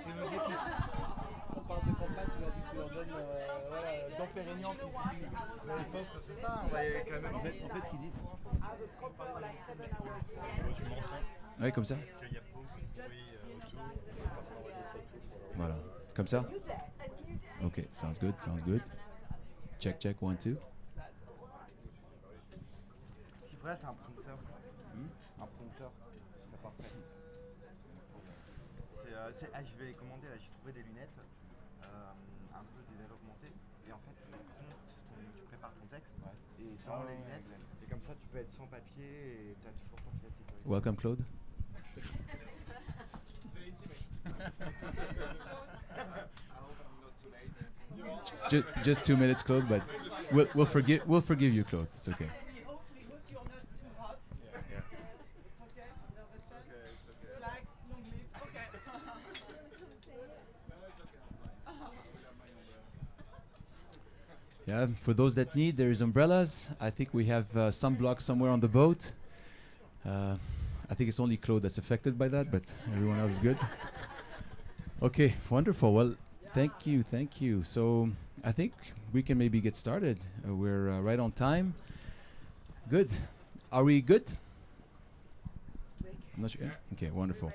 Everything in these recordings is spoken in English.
c'est nos équipes. On parle de campagne, tu m'as dit que tu leur donnes Dom Pérignon qui s'oublie. Mais je pense que c'est ça, on va y aller quand même. En fait, ce qu'ils disent. Tu m'entends? Oui, comme ça. Parce qu'il y a beaucoup de bruit autour. Voilà. Comme ça? Ok, sounds good, sounds good. Check, check, 1, 2. Ce qu'il faudrait, c'est un prompteur. Un prompteur, ce serait parfait. Je vais commander, là, j'ai trouvé des lunettes, un peu des verres augmentés. Et en fait, tu prépares ton texte et tu enlèves les lunettes. Et comme ça, tu peux être sans papier et tu as toujours ton filet de sécurité. Welcome, Claude. Just 2 minutes, Claude, but we'll forgive you, Claude. It's okay. Yeah, for those that need, there is umbrellas. I think we have sunblock somewhere on the boat. I think it's only Claude that's affected by that, but everyone else is good. Okay, wonderful. Well, thank you. So I think we can maybe get started. We're right on time. Good. Are we good? I'm not sure. Yeah? Okay, wonderful.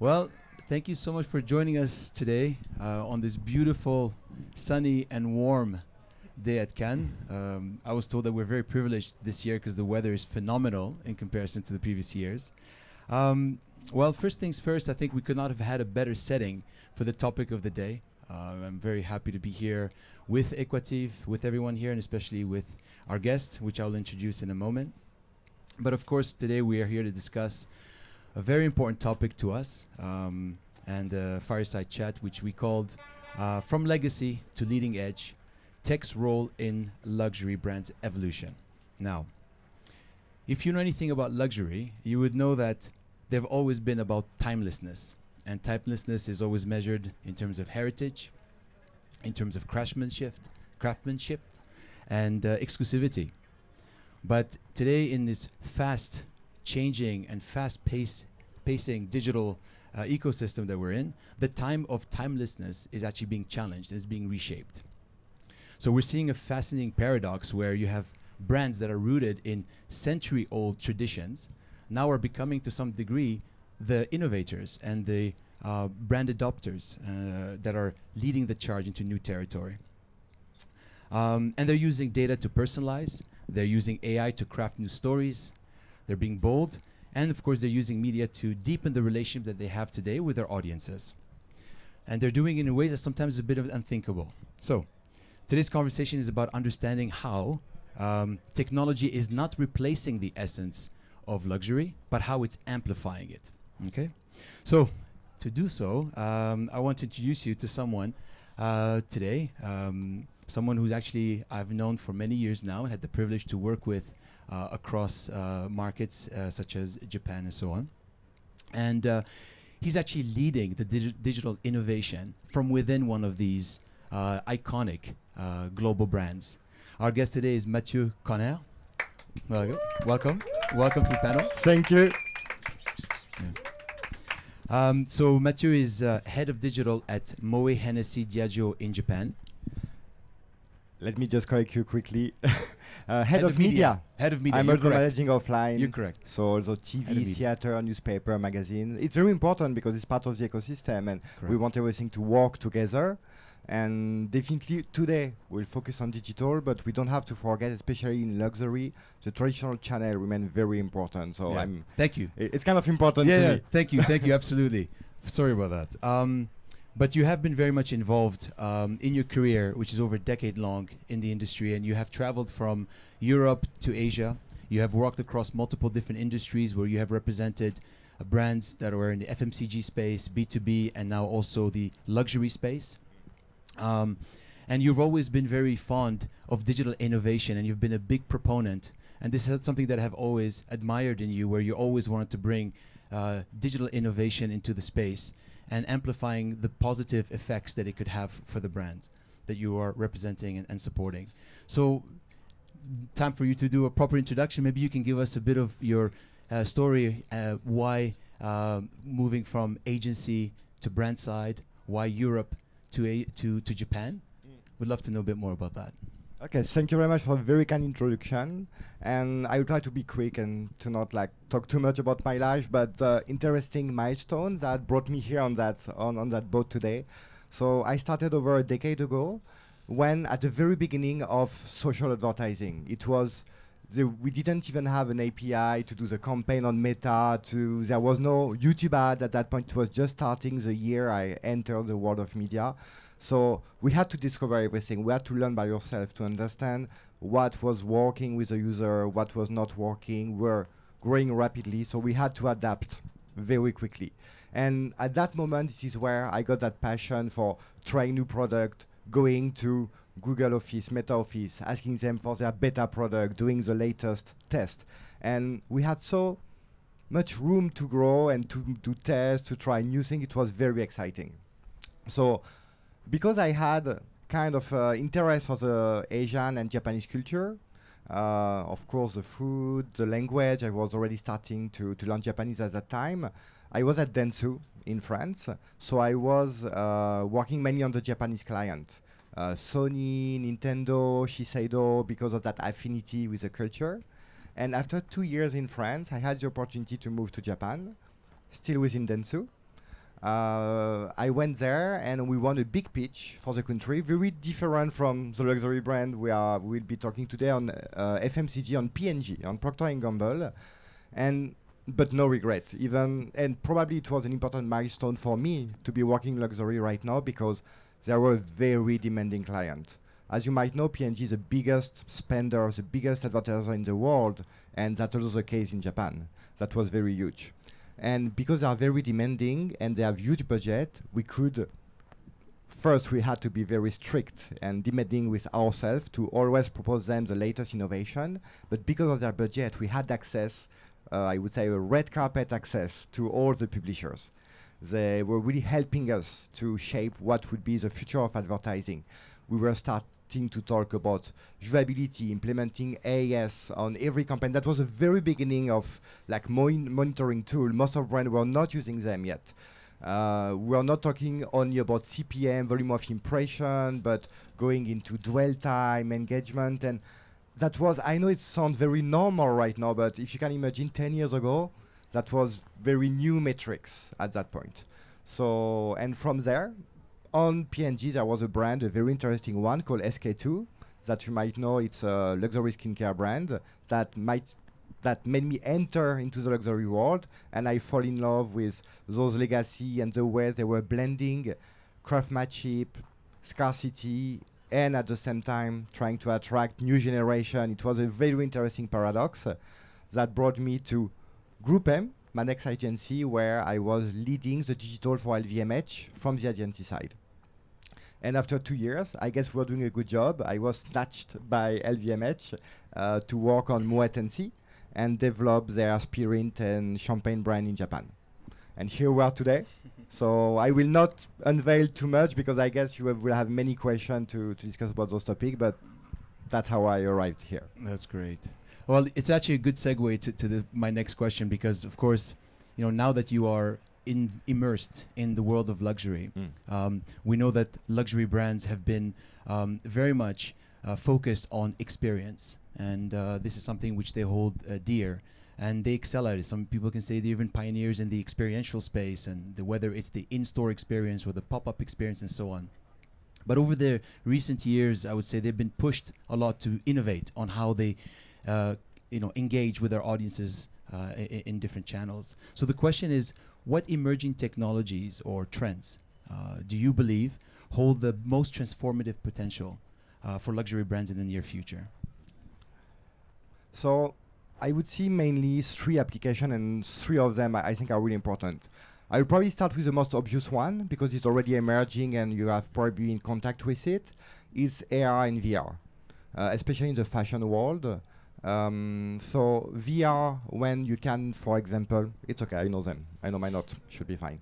Well, thank you so much for joining us today on this beautiful, sunny and warm day at Cannes. I was told that we're very privileged this year because the weather is phenomenal in comparison to the previous years. Well, first things first, I think we could not have had a better setting for the topic of the day. I'm very happy to be here with Equativ, with everyone here, and especially with our guests, which I'll introduce in a moment. But of course, today we are here to discuss a very important topic to us, and a fireside chat, which we called From Legacy to Leading Edge, Tech's Role in Luxury Brands Evolution. Now, if you know anything about luxury, you would know that they've always been about timelessness. And timelessness is always measured in terms of heritage, in terms of craftsmanship, and exclusivity. But today, in this fast changing and fast pacing digital ecosystem that we're in, the time of timelessness is actually being challenged, is being reshaped. So we're seeing a fascinating paradox where you have brands that are rooted in century-old traditions now are becoming, to some degree, the innovators and the brand adopters that are leading the charge into new territory. And they're using data to personalize. They're using AI to craft new stories. They're being bold. And of course, they're using media to deepen the relationship that they have today with their audiences. And they're doing it in ways that sometimes is a bit of unthinkable. So today's conversation is about understanding how technology is not replacing the essence of luxury, but how it's amplifying it. Okay? So to do so, I want to introduce you to someone today, someone who's actually I've known for many years now and had the privilege to work with across markets such as Japan and so on. And he's actually leading the digital innovation from within one of these iconic global brands. Our guest today is Mathieu Conner. Welcome to the panel. Thank you. So Mathieu is head of digital at Moe Hennessy Diageo in Japan. Let me just correct you quickly. Head of media. Head of media. I'm also managing offline. You're correct. So also TV, theater, newspaper, magazine. It's very important because it's part of the ecosystem and we want everything to work together. And definitely today we'll focus on digital, but we don't have to forget, especially in luxury, the traditional channel remain very important. So thank you. It's kind of important to me. Thank you, absolutely. Sorry about that. But you have been very much involved in your career, which is over a decade long in the industry, and you have traveled from Europe to Asia. You have worked across multiple different industries where you have represented brands that were in the FMCG space, B2B, and now also the luxury space. And you've always been very fond of digital innovation, and you've been a big proponent. And this is something that I have always admired in you, where you always wanted to bring digital innovation into the space and amplifying the positive effects that it could have for the brand that you are representing and supporting. So, time for you to do a proper introduction. Maybe you can give us a bit of your story, why moving from agency to brand side? Why Europe to Japan? Would love to know a bit more about that. Okay, thank you very much for a very kind introduction. And I will try to be quick and to not like talk too much about my life, but interesting milestones that brought me here on that boat today. So I started over a decade ago when at the very beginning of social advertising. It was we didn't even have an API to do the campaign on Meta. There was no YouTube ad at that point. It was just starting the year I entered the world of media. So we had to discover everything. We had to learn by yourself to understand what was working with the user, what was not working. We're growing rapidly, so we had to adapt very quickly. And at that moment, this is where I got that passion for trying new product, going to Google Office, Meta Office, asking them for their beta product, doing the latest test. And we had so much room to grow and to test, to try new things. It was very exciting. So because I had kind of interest for the Asian and Japanese culture, of course the food, the language, I was already starting to learn Japanese at that time. I was at Dentsu in France, so I was working mainly on the Japanese client. Sony, Nintendo, Shiseido, because of that affinity with the culture. And after 2 years in France, I had the opportunity to move to Japan, still within Dentsu. I went there and we won a big pitch for the country, very different from the luxury brand we'll be talking today on FMCG, on P&G, on Procter & Gamble, but no regret. And probably it was an important milestone for me to be working luxury right now because they were a very demanding client. As you might know, P&G is the biggest spender, the biggest advertiser in the world, and that's also the case in Japan. That was very huge. And because they are very demanding and they have huge budget, we had to be very strict and demanding with ourselves to always propose them the latest innovation. But because of their budget, we had access, I would say a red carpet access to all the publishers. They were really helping us to shape what would be the future of advertising. We were starting to talk about viewability, implementing AS on every campaign. That was the very beginning of like monitoring tool. Most of brands were not using them yet. We are not talking only about CPM, volume of impression, but going into dwell time, engagement. And that was, I know it sounds very normal right now, but if you can imagine 10 years ago, that was very new metrics at that point. So, and from there, on P&G, there was a brand, a very interesting one called SK2, that you might know. It's a luxury skincare brand that made me enter into the luxury world, and I fall in love with those legacy and the way they were blending craftsmanship, scarcity, and at the same time trying to attract new generation. It was a very interesting paradox that brought me to Group M, my next agency, where I was leading the digital for LVMH from the agency side. And after 2 years, I guess we were doing a good job. I was snatched by LVMH to work on Moet Hennessy and develop their spirit and champagne brand in Japan. And here we are today. So I will not unveil too much because I guess you will have many questions to discuss about those topics, but that's how I arrived here. That's great. Well, it's actually a good segue to my next question because, of course, now that you are immersed in the world of luxury, we know that luxury brands have been very much focused on experience, and this is something which they hold dear, and they excel at it. Some people can say they're even pioneers in the experiential space, and whether it's the in-store experience or the pop-up experience and so on. But over the recent years, I would say they've been pushed a lot to innovate on how they engage with their audiences in different channels. So the question is, what emerging technologies or trends do you believe hold the most transformative potential for luxury brands in the near future? So I would see mainly 3 applications, and 3 of them I think are really important. I'll probably start with the most obvious one because it's already emerging and you have probably been in contact with it, is AR and VR, especially in the fashion world. So VR, when you can, for example, it's okay, I know them. I know my note, should be fine.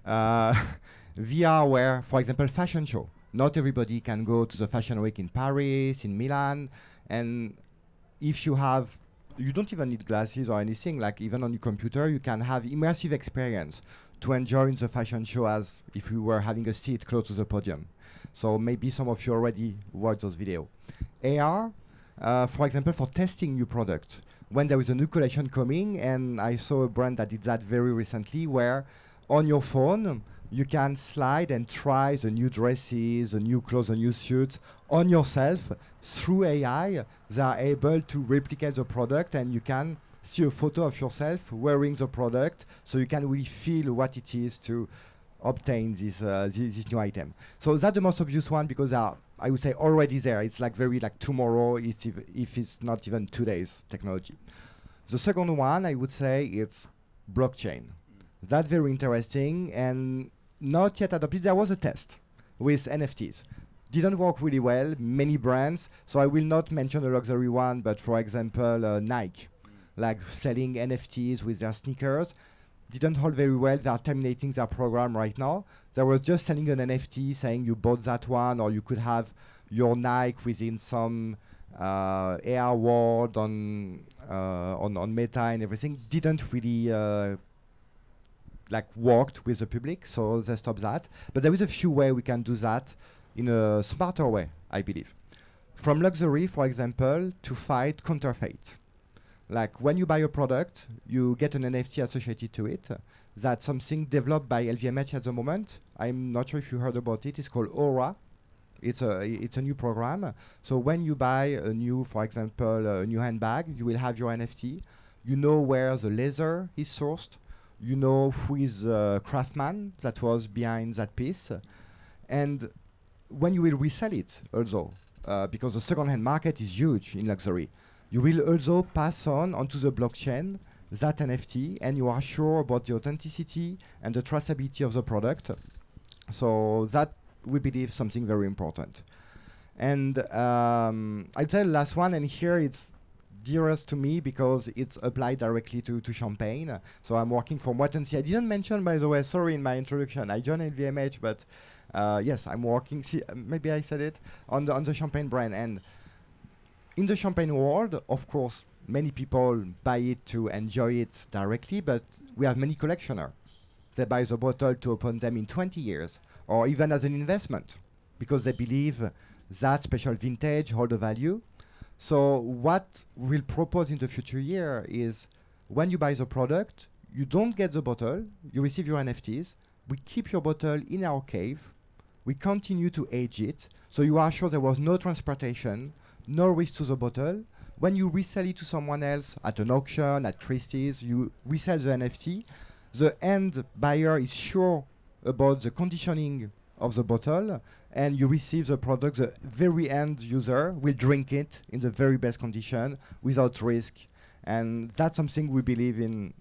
VR where, for example, fashion show. Not everybody can go to the fashion week in Paris, in Milan, and if you have you don't even need glasses or anything. Like even on your computer, you can have immersive experience to enjoy in the fashion show as if you were having a seat close to the podium. So maybe some of you already watched those videos. AR, for example, for testing new product. When there is a new collection coming, and I saw a brand that did that very recently, where on your phone, you can slide and try the new dresses, the new clothes, the new suits on yourself through AI. They are able to replicate the product, and you can see a photo of yourself wearing the product, so you can really feel what it is to obtain this new item. So that's the most obvious one, because they are, I would say, already there. It's like very like tomorrow, if it's not even today's technology. The second one, I would say, it's blockchain. That's very interesting and not yet adopted. There was a test with NFTs. Didn't work really well, many brands. So I will not mention a luxury one, but for example, Nike, like selling NFTs with their sneakers, didn't hold very well. They are terminating their program right now. There was just selling an NFT saying you bought that one, or you could have your Nike within some AR world on Meta and everything. Didn't really like worked with the public, so they stopped that. But there is a few ways we can do that in a smarter way, I believe. From luxury, for example, to fight counterfeit. Like when you buy a product, you get an NFT associated to it. That's something developed by LVMH at the moment. I'm not sure if you heard about it. It's called Aura. It's a new program. So when you buy a new, for example, a new handbag, you will have your NFT. You know where the leather is sourced. You know who is the craftsman that was behind that piece. And when you will resell it also, because the second-hand market is huge in luxury, you will also pass onto the blockchain that NFT, and you are sure about the authenticity and the traceability of the product. So that, we believe, something very important. And I'll tell the last one, and here it's dearest to me because it's applied directly to champagne. So I'm working for Moët & Cie. I didn't mention, by the way, sorry, in my introduction, I joined LVMH, but yes, I'm working, maybe I said it, on the champagne brand. And in the champagne world, of course, many people buy it to enjoy it directly, but we have many collectioners. They buy the bottle to open them in 20 years, or even as an investment, because they believe that special vintage hold a value. So what we'll propose in the future year is when you buy the product, you don't get the bottle, you receive your NFTs, we keep your bottle in our cave, we continue to age it, so you are sure there was no transportation, no risk to the bottle. When you resell it to someone else at an auction, at Christie's, you resell the NFT, the end buyer is sure about the conditioning of the bottle, and you receive the product. The very end user will drink it in the very best condition without risk, and that's something we believe in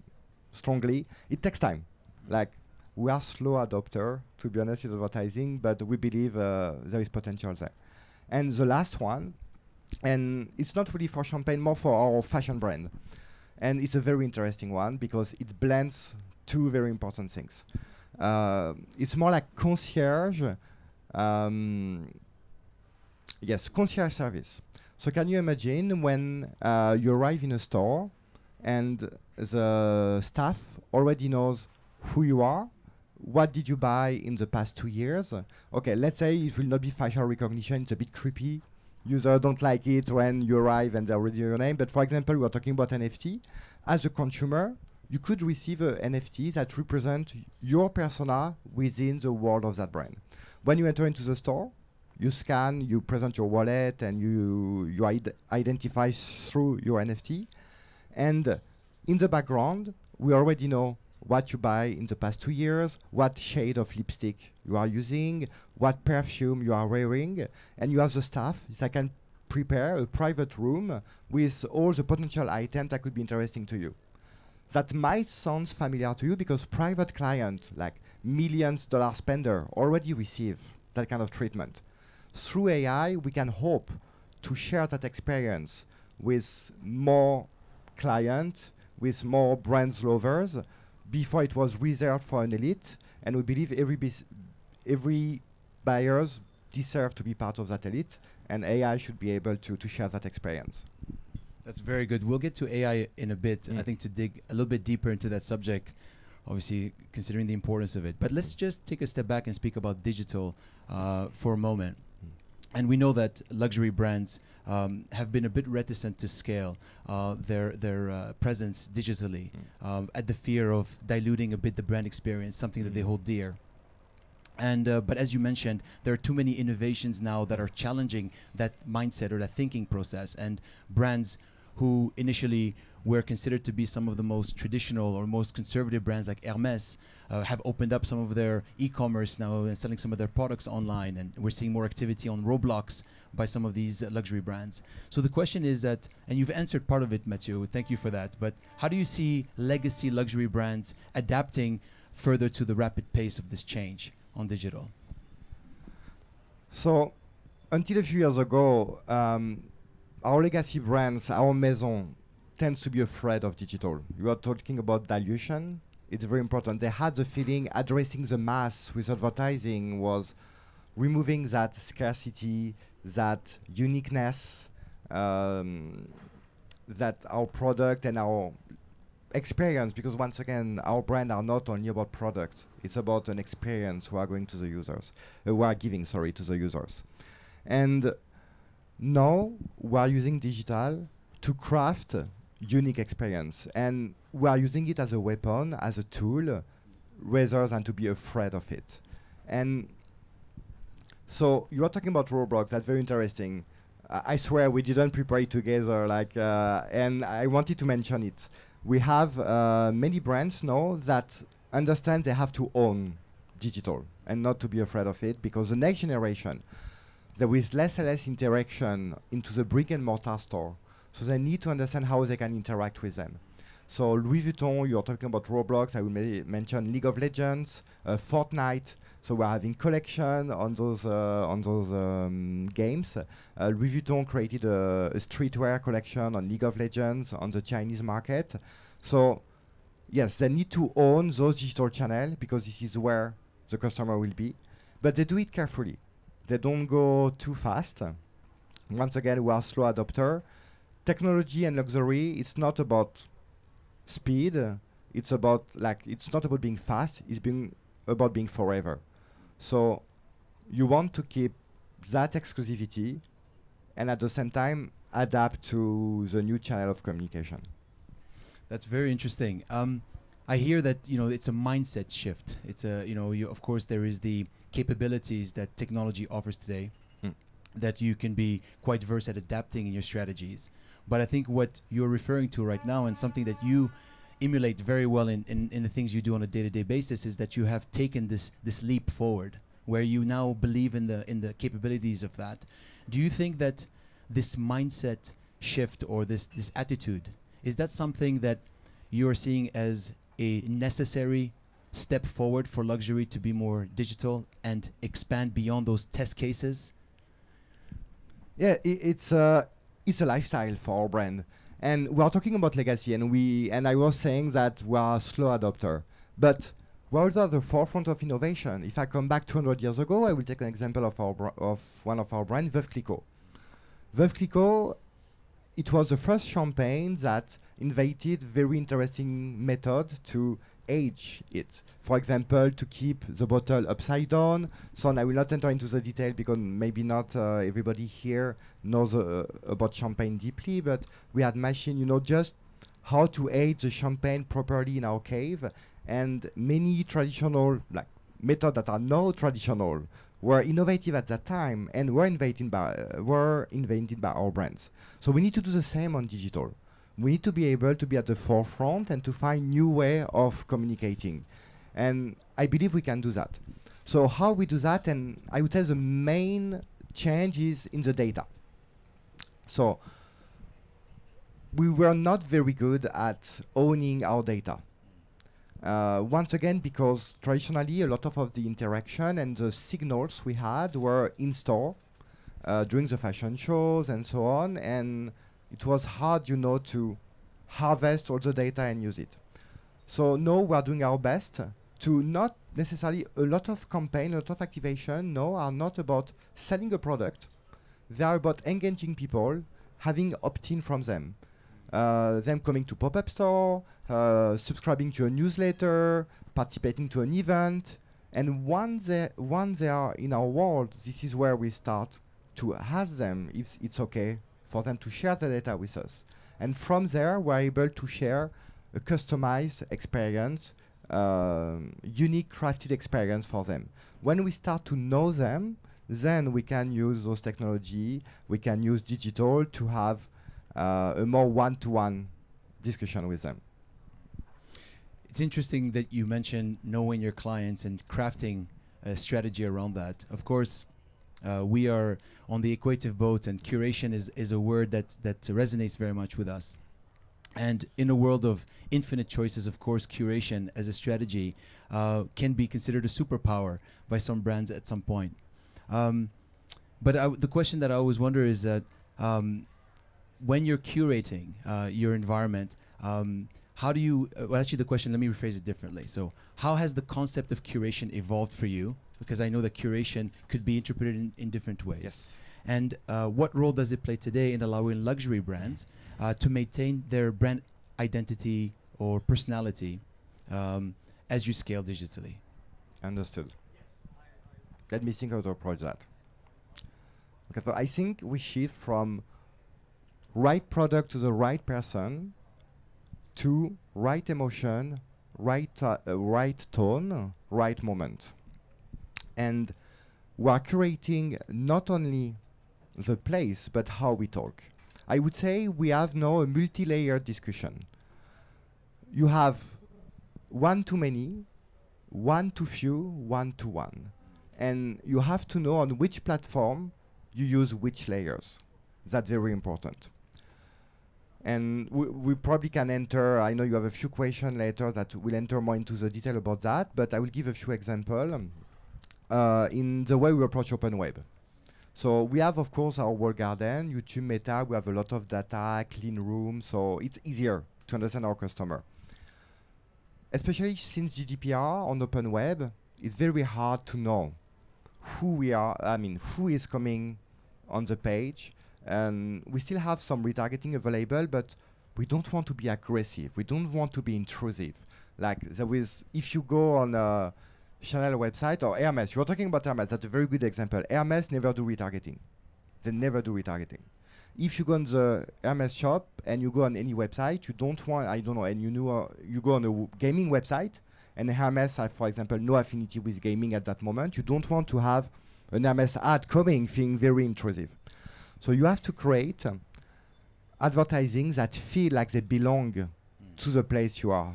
strongly. It takes time. Like, we are slow adopter, to be honest, in advertising, but we believe there is potential there. And the last one, and it's not really for champagne, more for our fashion brand. And it's a very interesting one because it blends two very important things. It's more like concierge. Yes, concierge service. So can you imagine when you arrive in a store and the staff already knows who you are, what did you buy in the past 2 years? Okay, let's say it will not be facial recognition, it's a bit creepy. Users don't like it when you arrive and they already know your name. But for example, we are talking about NFT. As a consumer, you could receive an NFT that represent your persona within the world of that brand. When you enter into the store, you scan, you present your wallet, and you identify through your NFT. And in the background, we already know what you buy in the past 2 years, what shade of lipstick you are using, what perfume you are wearing, and you have the staff that can prepare a private room with all the potential items that could be interesting to you. That might sound familiar to you because private clients, like millions dollar spender, already receive that kind of treatment. Through AI, we can hope to share that experience with more clients, with more brands lovers. Before it was reserved for an elite, and we believe every buyers deserve to be part of that elite, and AI should be able to share that experience. That's very good. We'll get to AI in a bit, I think, to dig a little bit deeper into that subject, obviously considering the importance of it. But let's just take a step back and speak about digital for a moment. And we know that luxury brands have been a bit reticent to scale their presence digitally at the fear of diluting a bit the brand experience, something that they hold dear. And but as you mentioned, there are too many innovations now that are challenging that mindset or that thinking process. And brands who initially were considered to be some of the most traditional or most conservative brands like Hermès have opened up some of their e-commerce now and selling some of their products online. And we're seeing more activity on Roblox by some of these luxury brands. So the question is that, and you've answered part of it, Mathieu, thank you for that. But how do you see legacy luxury brands adapting further to the rapid pace of this change on digital? So until a few years ago, our legacy brands, our maison, tends to be afraid of digital. You are talking about dilution. It's very important. They had the feeling addressing the mass with advertising was removing that scarcity, that uniqueness, that our product and our experience, because once again, our brand are not only about product, it's about an experience we are going to the users, we are giving, sorry, to the users. And now we are using digital to craft unique experience, and we are using it as a weapon, as a tool, rather than to be afraid of it. And so you are talking about Roblox. That's very interesting. I swear we didn't prepare it together, and I wanted to mention it. We have many brands now that understand they have to own digital and not to be afraid of it, because the next generation, there is less and less interaction into the brick and mortar store. So they need to understand how they can interact with them. So Louis Vuitton, you're talking about Roblox, I will mention League of Legends, Fortnite. So we're having collection on those games. Louis Vuitton created a streetwear collection on League of Legends on the Chinese market. So yes, they need to own those digital channels because this is where the customer will be. But they do it carefully. They don't go too fast. Once again, we are slow adopter. Technology and luxury, it's not about speed. It's about it's not about being fast. It's about being forever. So you want to keep that exclusivity and at the same time adapt to the new channel of communication. That's very interesting. I hear that it's a mindset shift. It's a of course there is the capabilities that technology offers today, that you can be quite versed at adapting in your strategies. But I think what you're referring to right now, and something that you emulate very well in the things you do on a day-to-day basis, is that you have taken this leap forward, where you now believe in the capabilities of that. Do you think that this mindset shift or this attitude, is that something that you're seeing as a necessary step forward for luxury to be more digital and expand beyond those test cases? Yeah, it's a lifestyle for our brand. And we are talking about legacy, and I was saying that we are a slow adopter. But we're also at the forefront of innovation. If I come back 200 years ago, I will take an example of one of our brands, Veuve Clicquot. Veuve Clicquot, it was the first champagne that invented very interesting method to age it. For example, to keep the bottle upside down. So I will not enter into the detail because maybe not everybody here knows about champagne deeply, but we had machine, just how to age the champagne properly in our cave. And many traditional methods that are now traditional were innovative at that time and were invented by our brands. So we need to do the same on digital. We need to be able to be at the forefront and to find new way of communicating. And I believe we can do that. So how we do that, and I would say the main change is in the data. So we were not very good at owning our data. Once again, because traditionally a lot of the interaction and the signals we had were in store during the fashion shows and so on, and it was hard, to harvest all the data and use it. So now we are doing our best to not necessarily a lot of campaign, a lot of activation are not about selling a product. They are about engaging people, having opt-in from them. them coming to pop-up store, subscribing to a newsletter, participating to an event. And once they are in our world, this is where we start to ask them if it's okay for them to share the data with us. And from there, we're able to share a customized experience, unique crafted experience for them. When we start to know them, then we can use those technology, we can use digital to have a more one-to-one discussion with them. It's interesting that you mentioned knowing your clients and crafting a strategy around that. Of course, we are on the Equativ boat, and curation is a word that resonates very much with us. And in a world of infinite choices, of course, curation as a strategy can be considered a superpower by some brands at some point. But the question that I always wonder is that when you're curating your environment, how do you, well, actually the question, let me rephrase it differently. So how has the concept of curation evolved for you? Because I know that curation could be interpreted in different ways. Yes. And what role does it play today in allowing luxury brands to maintain their brand identity or personality as you scale digitally? Understood. Let me think how to approach that. Okay, so I think we shift from right product to the right person to right emotion, right tone, right moment. And we are curating not only the place, but how we talk. I would say we have now a multi-layered discussion. You have one to many, one to few, one to one. And you have to know on which platform you use which layers. That's very important. And we probably can enter, I know you have a few questions later that will enter more into the detail about that, but I will give a few examples in the way we approach open web. So we have, of course, our walled garden, YouTube Meta, we have a lot of data, clean room, so it's easier to understand our customer. Especially since GDPR on open web, it's very hard to know who we are, who is coming on the page. And we still have some retargeting available, but we don't want to be aggressive. We don't want to be intrusive. Like if you go on a Chanel website or Hermes, you were talking about Hermes, that's a very good example. Hermes never do retargeting. They never do retargeting. If you go on the Hermes shop and you go on any website, you don't want, and you go on a gaming website, and Hermes have, for example, no affinity with gaming at that moment, you don't want to have an Hermes ad coming feeling very intrusive. So you have to create advertising that feel like they belong to the place you are.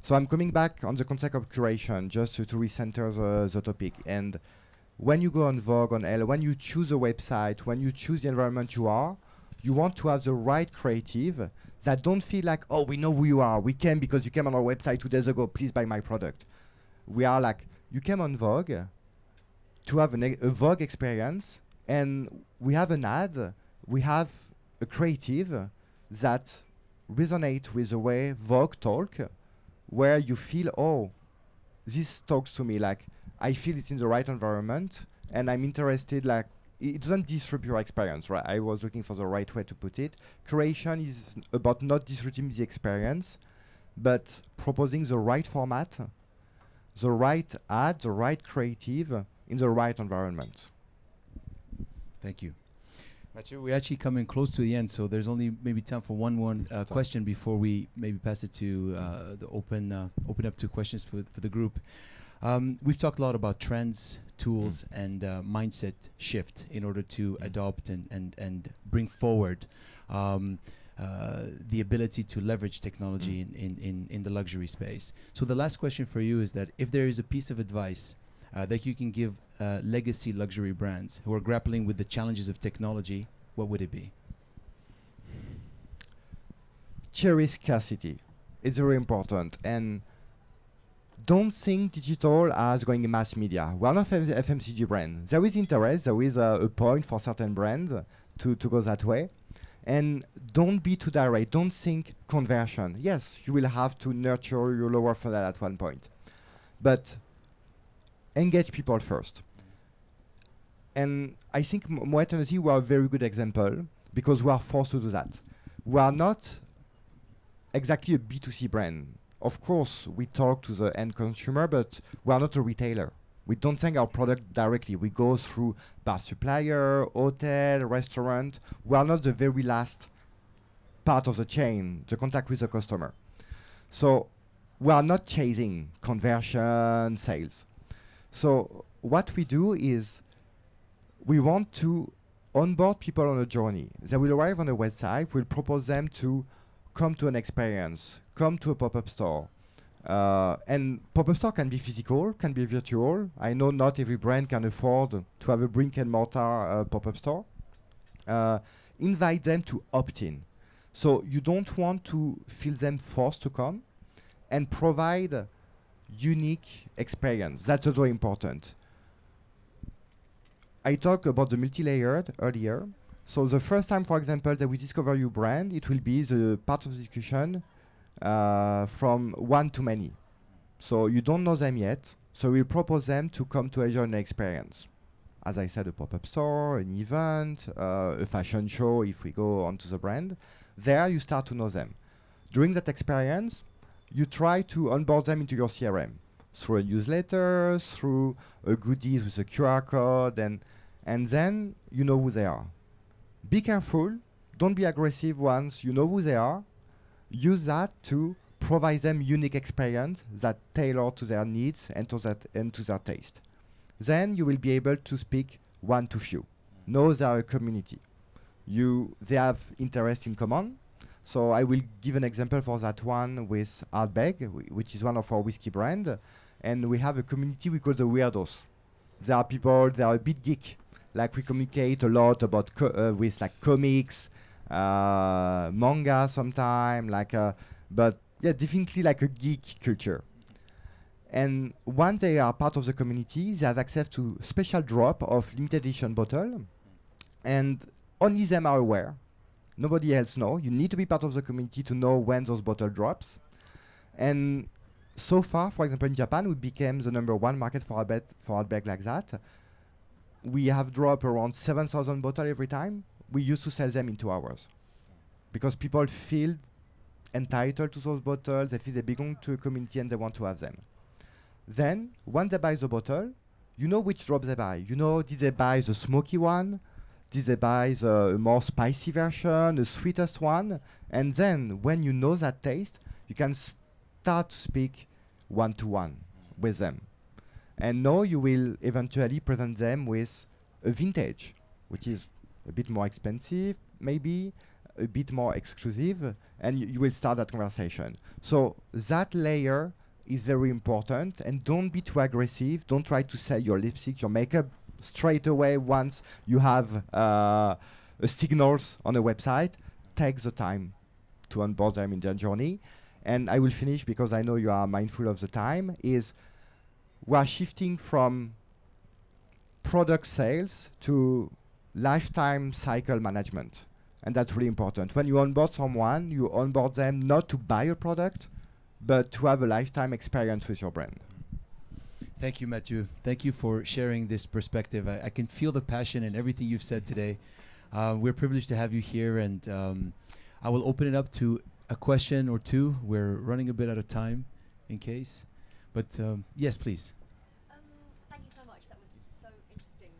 So I'm coming back on the concept of curation just to recenter the topic. And when you go on Vogue, on Elle, when you choose a website, when you choose the environment you want to have the right creative that don't feel like, oh, we know who you are. We came because you came on our website 2 days ago. Please buy my product. We are like, you came on Vogue to have a Vogue experience. And we have an ad, we have a creative that resonate with the way Vogue talk, where you feel, oh, this talks to me, like I feel it's in the right environment and I'm interested, like it doesn't disrupt your experience, right? I was looking for the right way to put it. Curation is about not disrupting the experience, but proposing the right format, the right ad, the right creative in the right environment. Thank you. Mathieu, we're actually coming close to the end, so there's only maybe time for one question before we maybe pass it to the open up to questions for the group. We've talked a lot about trends, tools, and mindset shift in order to adopt and bring forward the ability to leverage technology in the luxury space. So the last question for you is that if there is a piece of advice that you can give legacy luxury brands who are grappling with the challenges of technology, what would it be? Cherish scarcity. It's very important. And don't think digital as going in mass media. We're not FMCG brand. There is interest, there is a point for certain brands to go that way. And don't be too direct. Don't think conversion. Yes, you will have to nurture your lower funnel at one point. But engage people first. And I think Moet Energy were a very good example because we are forced to do that. We are not exactly a B2C brand. Of course, we talk to the end consumer, but we are not a retailer. We don't sell our product directly. We go through bar supplier, hotel, restaurant. We are not the very last part of the chain, the contact with the customer. So we are not chasing conversion, sales. So what we do is we want to onboard people on a journey. They will arrive on a website. We'll propose them to come to an experience, come to a pop-up store. And pop-up store can be physical, can be virtual. I know not every brand can afford to have a brick and mortar pop-up store. Invite them to opt in. So you don't want to feel them forced to come, and provide unique experience. That's also important. I talked about the multi-layered earlier. So the first time, for example, that we discover your brand, it will be the part of the discussion from one to many. So you don't know them yet. So we'll propose them to come to enjoy an experience. As I said, a pop-up store, an event, a fashion show if we go onto the brand. There you start to know them. During that experience, you try to onboard them into your CRM through a newsletter, through a goodies with a QR code, and then you know who they are. Be careful, don't be aggressive once you know who they are. Use that to provide them unique experience that tailor to their needs and to their taste. Then you will be able to speak one to few. Know they are a community. They have interest in common. So I will give an example for that one with Ardbeg, which is one of our whiskey brand. And we have a community we call the Weirdos. There are people, they are a bit geek. Like we communicate a lot about with like comics, manga sometime, but yeah, definitely like a geek culture. And once they are part of the community, they have access to special drop of limited edition bottle, and only them are aware. Nobody else know. You need to be part of the community to know when those bottle drops. And so far, for example, in Japan, we became the #1 market for Ardbeg like that. We have dropped around 7,000 bottles every time. We used to sell them in 2 hours because people feel entitled to those bottles. They feel they belong to a community and they want to have them. Then, when they buy the bottle, you know which drop they buy. You know, did they buy the smoky one? Did they buy the more spicy version, the sweetest one? And then, when you know that taste, you can start to speak one-to-one with them. And now you will eventually present them with a vintage, which is a bit more expensive, maybe, a bit more exclusive, and you will start that conversation. So that layer is very important, and don't be too aggressive. Don't try to sell your lipstick, your makeup straight away once you have signals on a website. Take the time to onboard them in their journey. And I will finish because I know you are mindful of the time, is we are shifting from product sales to lifetime cycle management. And that's really important. When you onboard someone, you onboard them not to buy a product, but to have a lifetime experience with your brand. Thank you, Mathieu. Thank you for sharing this perspective. I can feel the passion in everything you've said today. We're privileged to have you here, and I will open it up to a question or two. We're running a bit out of time in case. But yes, please. Thank you so much. That was so interesting.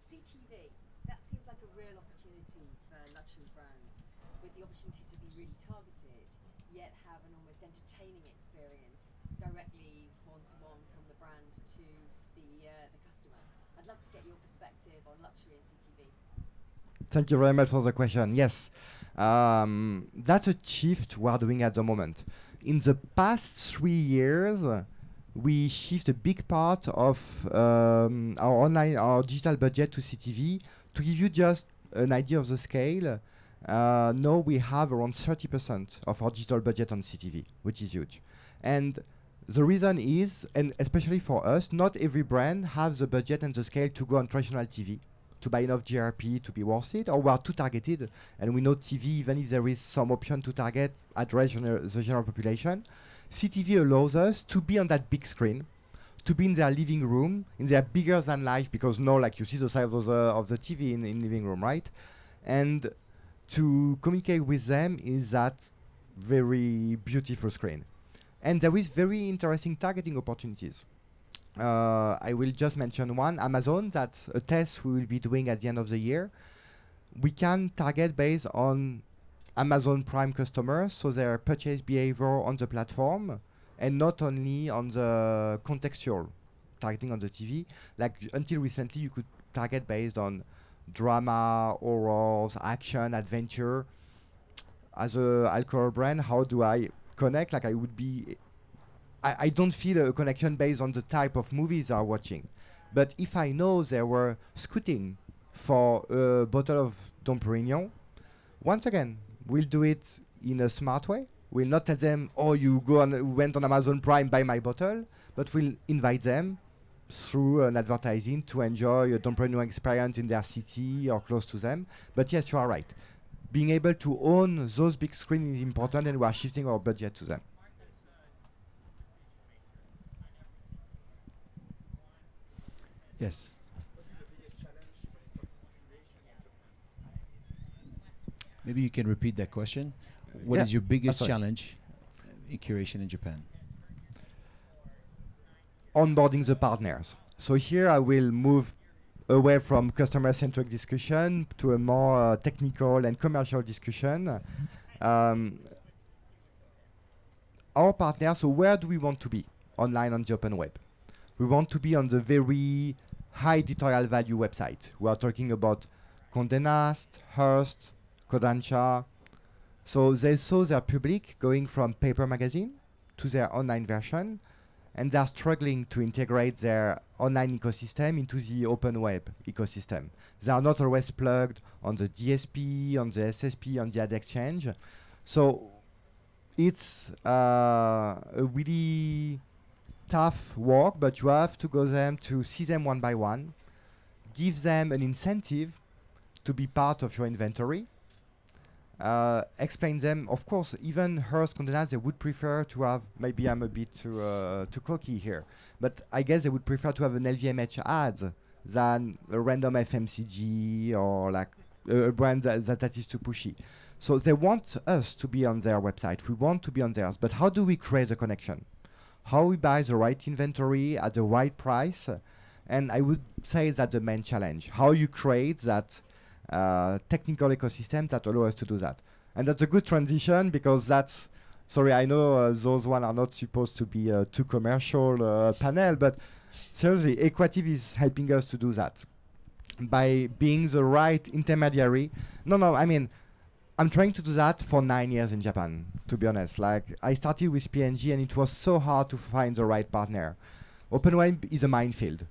CTV, that seems like a real opportunity for luxury brands, with the opportunity to be really targeted, yet have an almost entertaining experience directly one-to-one from the brand to the customer. I'd love to get your perspective on luxury and CTV. Thank you very much for the question. Yes, that's a shift we are doing at the moment. In the past 3 years, we shift a big part of our digital budget to CTV. To give you just an idea of the scale, now we have around 30% of our digital budget on CTV, which is huge. And the reason is, and especially for us, not every brand has the budget and the scale to go on traditional TV, to buy enough GRP to be worth it, or we are too targeted. And we know TV, even if there is some option to target, address the general population, CTV allows us to be on that big screen, to be in their living room, in their bigger than life, because now, like, you see the size of the TV in living room, right? And to communicate with them is that very beautiful screen. And there is very interesting targeting opportunities. I will just mention one, Amazon. That's a test we will be doing at the end of the year. We can target based on Amazon Prime customers, so their purchase behavior on the platform, and not only on the contextual targeting on the TV. Like until recently, you could target based on drama, horrors, action, adventure. As a alcohol brand, how do I connect? Like I don't feel a connection based on the type of movies I'm watching. But if I know they were scouting for a bottle of Dom Perignon, once again, we'll do it in a smart way. We'll not tell them, oh, you went on Amazon Prime, buy my bottle, but we'll invite them through an advertising to enjoy a Dom Perignon experience in their city or close to them. But yes, you are right. Being able to own those big screens is important, and we are shifting our budget to them. Yes. Maybe you can repeat that question. What is your biggest challenge in curation in Japan? Onboarding the partners. So here I will move away from customer-centric discussion to a more technical and commercial discussion. Our partners, so where do we want to be online on the open web? We want to be on the very high editorial value website. We are talking about Condé Nast, Hearst, Kodansha. So they saw their public going from paper magazine to their online version, and they are struggling to integrate their online ecosystem into the open web ecosystem. They are not always plugged on the DSP, on the SSP, on the ad exchange. So it's a really tough work, but you have to go them to see them one by one, give them an incentive to be part of your inventory, explain them. Of course, even Hearst, Condé Nast, they would prefer to have, maybe I'm a bit too cocky here, but I guess they would prefer to have an LVMH ad than a random FMCG or like a brand that is too pushy. So they want us to be on their website. We want to be on theirs, but how do we create a connection? How we buy the right inventory at the right price? And I would say that's the main challenge. How you create that technical ecosystem that allows us to do that. And that's a good transition because that's, sorry, I know those one are not supposed to be too commercial panel, but seriously, Equativ is helping us to do that by being the right intermediary. No, I mean, I'm trying to do that for 9 years in Japan, to be honest. Like, I started with P&G and it was so hard to find the right partner. Open web is a minefield.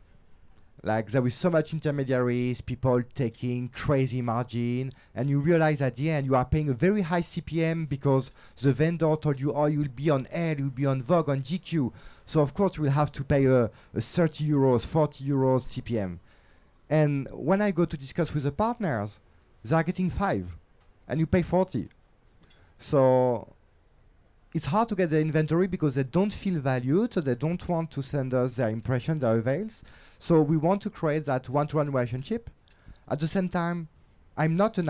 Like, there is so much intermediaries, people taking crazy margin, and you realize at the end you are paying a very high CPM because the vendor told you, oh, you'll be on Elle, you'll be on Vogue, on GQ. So, of course, you will have to pay a 30 euros, 40 euros CPM. And when I go to discuss with the partners, they are getting 5. And you pay 40. So it's hard to get the inventory because they don't feel valued, so they don't want to send us their impressions, their avails. So we want to create that one-to-one relationship. At the same time, I'm not an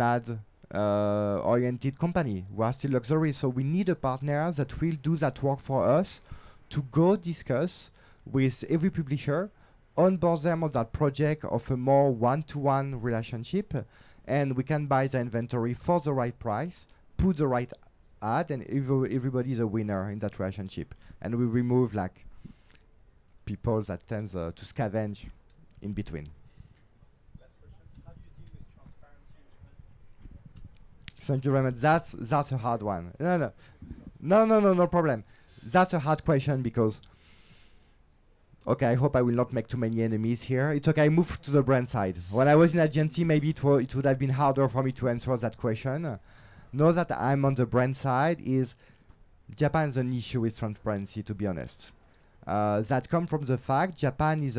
ad oriented company. We are still luxury, so we need a partner that will do that work for us to go discuss with every publisher, onboard them on that project of a more one-to-one relationship, and we can buy the inventory for the right price, put the right ad, and everybody is a winner in that relationship. And we remove like people that tends to scavenge in between. Last question: how do you deal with transparency in Japan? Thank you very much. That's a hard one. No problem. That's a hard question because. Okay, I hope I will not make too many enemies here. It's okay, I moved to the brand side. When I was in agency, maybe it would have been harder for me to answer that question. Now that I'm on the brand side, Japan is an issue with transparency, to be honest. That comes from the fact Japan is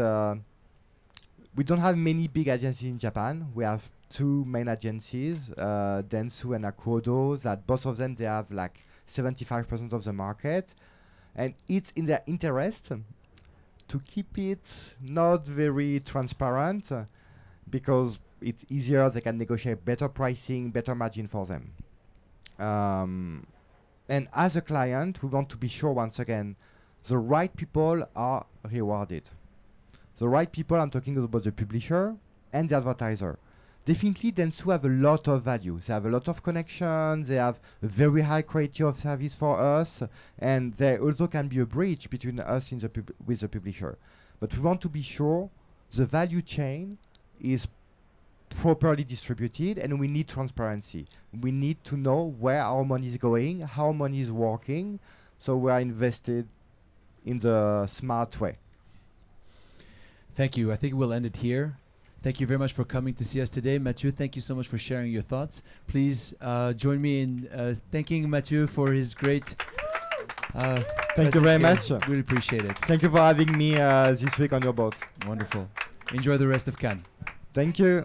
we don't have many big agencies in Japan. We have 2 main agencies, Dentsu and Akuodo, that both of them, they have like 75% of the market. And it's in their interest to keep it not very transparent because it's easier, they can negotiate better pricing, better margin for them. And as a client, we want to be sure, once again, the right people are rewarded. The right people, I'm talking about the publisher and the advertiser. Definitely, Dentsu have a lot of value. They have a lot of connections. They have a very high quality of service for us, and there also can be a bridge between us in the with the publisher. But we want to be sure the value chain is properly distributed, and we need transparency. We need to know where our money is going, how money is working, so we are invested in the smart way. Thank you. I think we'll end it here. Thank you very much for coming to see us today. Mathieu, thank you so much for sharing your thoughts. Please join me in thanking Mathieu for his great Thank you very much. Really appreciate it. Thank you for having me this week on your boat. Wonderful. Enjoy the rest of Cannes. Thank you.